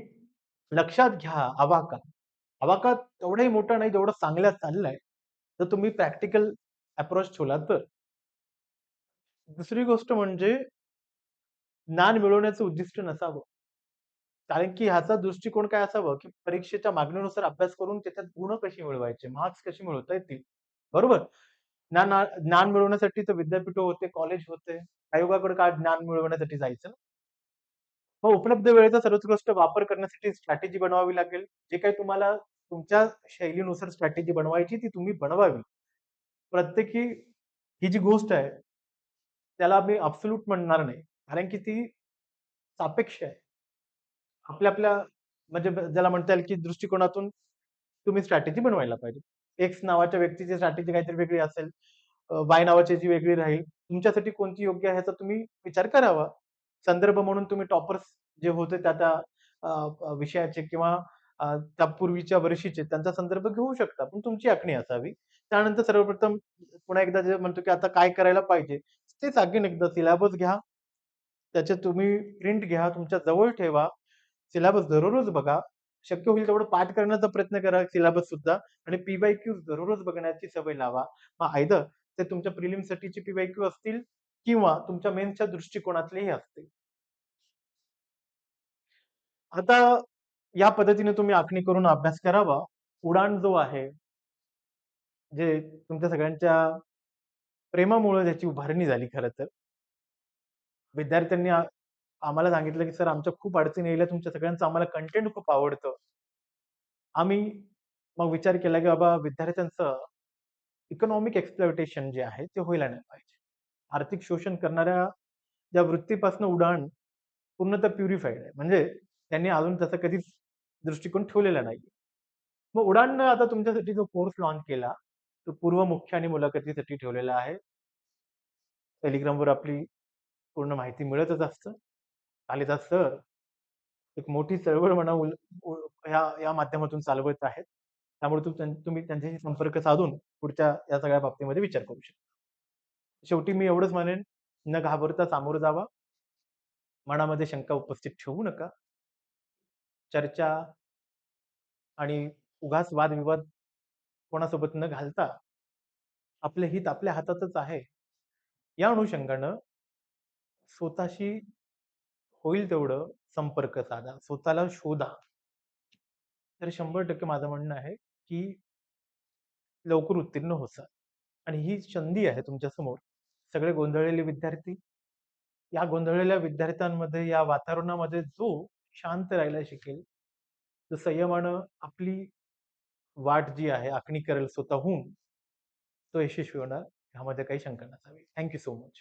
लक्षात घ्या अवाका. अवाका तेवढाही मोठा नाही जेवढा चांगला चाललाय. तर तुम्ही प्रॅक्टिकल अप्रोच ठेवला तर. दुसरी गोष्ट म्हणजे ज्ञान मिळवण्याचं उद्दिष्ट नसावं. कारण की ह्याचा दृष्टिकोन काय असावं, की परीक्षेच्या मागणीनुसार अभ्यास करून त्याच्यात गुण कसे मिळवायचे, मार्क्स कसे मिळवता येतील. बरोबर? ज्ञान मिळवण्यासाठी तर विद्यापीठ होते, कॉलेज होते. आयोगाकडे काय ज्ञान मिळवण्यासाठी जायचं ना. मग उपलब्ध वेळेचा सर्वोत्कृष्ट वापर करण्यासाठी स्ट्रॅटेजी बनवावी लागेल. जे काही तुम्हाला तुमच्या शैलीनुसार स्ट्रॅटेजी बनवायची ती तुम्ही बनवावी. प्रत्येकी ही जी गोष्ट आहे, त्याला मी ॲब्सोल्यूट म्हणणार नाही. कारण की ती सापेक्ष आहे. आपल्या म्हणजे ज्याला म्हणता येईल की दृष्टिकोनातून तुम्ही स्ट्रॅटेजी बनवायला पाहिजे. एक्स नावाच्या व्यक्तीची स्ट्रॅटेजी काहीतरी वेगळी असेल, वाय नावाची जी वेगळी राहील. तुमच्यासाठी कोणती योग्य आहे ह्याचा तुम्ही विचार करावा. संदर्भ म्हणून तुम्ही टॉपर्स जे होते त्या त्या विषयाचे किंवा त्या पूर्वीच्या वर्षीचे त्यांचा संदर्भ घेऊ शकता. पण तुमची आखणी असावी. त्यानंतर सर्वप्रथम पुन्हा एकदा जे म्हणतो की आता काय करायला पाहिजे, तेच आणखीन एकदा सिलेबस घ्या. त्याचे तुम्ही प्रिंट घ्या, तुमच्या जवळ ठेवा. सिलेबस दररोज बघा. शक्य होईल तेवढं पाठ करण्याचा प्रयत्न करा सिलेबस सुद्धा आणि पी-वाय-क्यूज दररोज बघण्याची सवय लावा. मग आयदर ते तुमच्या प्रिलिम्ससाठीचे पी-वाय-क्यू असतील किंवा तुमच्या मेन्सच्या दृष्टिकोनातलेही असतील. आता या पद्धतीने तुम्ही आखणी करून अभ्यास करावा. उडाण जो आहे, जे तुमच्या सगळ्यांच्या प्रेमामुळे त्याची उभारणी झाली खरं तर. विद्यार्थ्यांनी आम्हाला सांगितलं, की "सर आमच्या खूप अडचणी यायल्या. तुमच्या सगळ्यांचं आम्हाला कंटेंट खूप आवडतं." आम्ही मग विचार केला, की बाबा विद्यार्थ्यांचं इकॉनॉमिक एक्सप्लॉयटेशन जे आहे ते व्हायला नाही पाहिजे. आर्थिक शोषण करणाऱ्या या वृत्तीपासून उडाण पूर्णतः प्युरिफाईड आहे. म्हणजे त्यांनी अजून तसा कधीच दृष्टिकोन ठेवलेला नाही. मग उडाणनं आता तुमच्यासाठी जो कोर्स लॉन्च केला, तो पूर्व मुख्य आणि मुलाखतीसाठी ठेवलेला आहे. Telegramवर आपली पूर्ण माहिती मिळतच असतं. कालिदास सर एक मोठी चळवळ म्हणा या माध्यमातून चालवत आहेत. त्यामुळे तुम्ही त्यांच्याशी संपर्क साधून पुढच्या या सगळ्या बाबतीमध्ये विचार करू शकता. शेवटी मी एवढंच म्हणेन, न घाबरता सामोरं जावा. मनामध्ये शंका उपस्थित ठेवू नका. चर्चा आणि उगाच वादविवाद कोणासोबत न घालता, आपले हित आपल्या हातातच आहे. या अनुषंगानं स्वतःशी होईल तेवढं संपर्क साधा, स्वतःला शोधा. तर 100% माझं म्हणणं आहे, की लवकर उत्तीर्ण होसाल आणि ही संधी आहे तुमच्यासमोर. सगळे गोंधळलेले विद्यार्थी, या गोंधळलेल्या विद्यार्थ्यांमध्ये, या वातावरणामध्ये जो शांत राहायला शिकेल, जो संयमानं आपली वाट जी आहे आखणी करेल स्वतःहून, तो यशस्वी होणार. ह्यामध्ये काही शंका नसावी. Thank so much.